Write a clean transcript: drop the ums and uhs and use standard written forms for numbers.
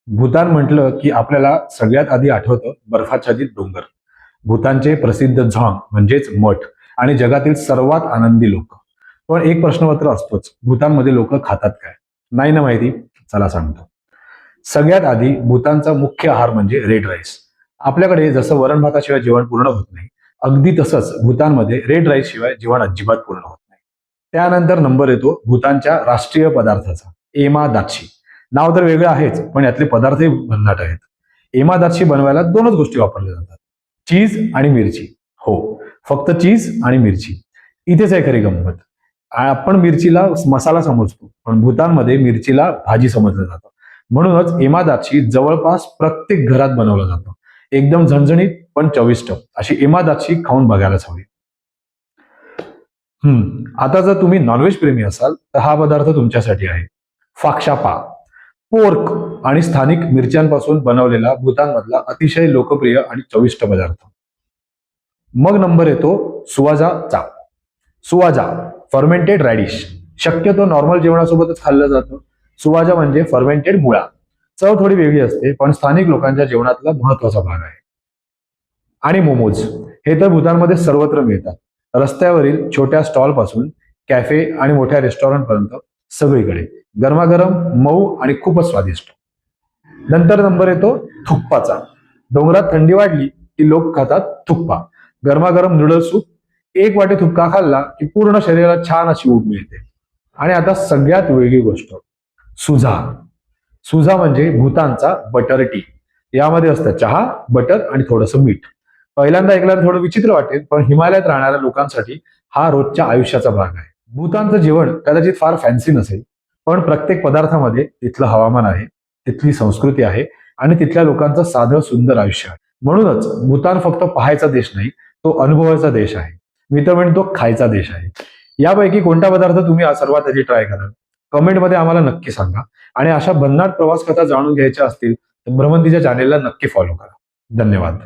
भूतान म्हटलं की आपल्याला सगळ्यात आधी आठवतं बर्फाच्छादित डोंगर, भूतानचे प्रसिद्ध झांग म्हणजेच मठ आणि जगातील सर्वात आनंदी लोक. पण एक प्रश्नपत्र असतोच, भूतानमध्ये लोक खातात काय? नाही ना माहिती? चला सांगतो. सगळ्यात आधी भूतानचा मुख्य आहार म्हणजे रेड राईस. आपल्याकडे जसं वरण भाताशिवाय जेवण पूर्ण होत नाही, अगदी तसंच भूतानमध्ये रेड राईस शिवाय जेवण अजिबात पूर्ण होत नाही. त्यानंतर नंबर येतो भूतानच्या राष्ट्रीय पदार्थाचा, एमा दाक्षी. नाव तर वेगळं आहेच, पण यातले पदार्थही भन्नाट आहेत. एमा दाक्षी बनवायला दोनच गोष्टी वापरल्या जातात, चीज आणि मिरची. हो, फक्त चीज आणि मिरची. इथेच आहे खरी गंमत. आपण मिरचीला मसाला समजतो, पण भूतानमध्ये मिरचीला भाजी समजलं जातं. म्हणूनच एमादाची जवळपास प्रत्येक घरात बनवलं जातं. एकदम झणझणीत पण चविष्ट अशी एमादाची खाऊन बघायलाच हवी. आता जर तुम्ही नॉनव्हेज प्रेमी असाल तर हा पदार्थ तुमच्यासाठी आहे, फाक्शापा. पोर्क आणि स्थानिक मिरच्यांपासून बनवलेला भूतानमधला अतिशय लोकप्रिय आणि चविष्ट पदार्थ. मग नंबर येतो सुवाजा चा. सुवाजा फर्मेंटेड रॅडिश. शक्यतो नॉर्मल जेवणासोबतच खाल्लं जातं. सुवाजा म्हणजे फर्मेंटेड मुळा. चव थोडी वेगळी असते, पण स्थानिक लोकांच्या जेवणातला महत्वाचा भाग आहे. आणि मोमोज हे तर भूतानमध्ये सर्वत्र मिळतात. रस्त्यावरील छोट्या स्टॉल पासून कॅफे आणि मोठ्या रेस्टॉरंट पर्यंत सगळीकडे गरमागरम, मऊ आणि खूपच स्वादिष्ट. नंतर नंबर येतो थुक्पाचा. डोंगरात थंडी वाढली की लोक खातात थुक्पा. गरमागरम नूडल्स सूप. एक वाटी थुक्का खाल्ला की पूर्ण शरीराला छान अशी ऊब मिळते. आणि आता सगळ्यात वेगळी गोष्ट, सुझा. सुझा म्हणजे भूतानचा बटर टी. यामध्ये असतं चहा, बटर आणि थोडंसं मीठ. पहिल्यांदा ऐकल्यावर थोडं विचित्र वाटेल, पण हिमालयात राहणाऱ्या लोकांसाठी हा रोजच्या आयुष्याचा भाग आहे. भूतानचं जेवण कदाचित फार फॅन्सी नसेल, पण प्रत्येक पदार्थामध्ये तिथलं हवामान आहे, तिथली संस्कृती आहे आणि तिथल्या लोकांचं साधं सुंदर आयुष्य आहे. म्हणूनच भूतान फक्त पाहायचा देश नाही, तो अनुभवायचा देश आहे. मी तर म्हणतो खायचा देश आहे. यापैकी कोणता पदार्थ तुम्ही सर्वात आधी ट्राय कराल? कमेंटमध्ये आम्हाला नक्की सांगा. आणि अशा भन्नाट प्रवास कथा जाणून घ्यायच्या असतील तर भ्रमंतीच्या चॅनेलला नक्की फॉलो करा. धन्यवाद.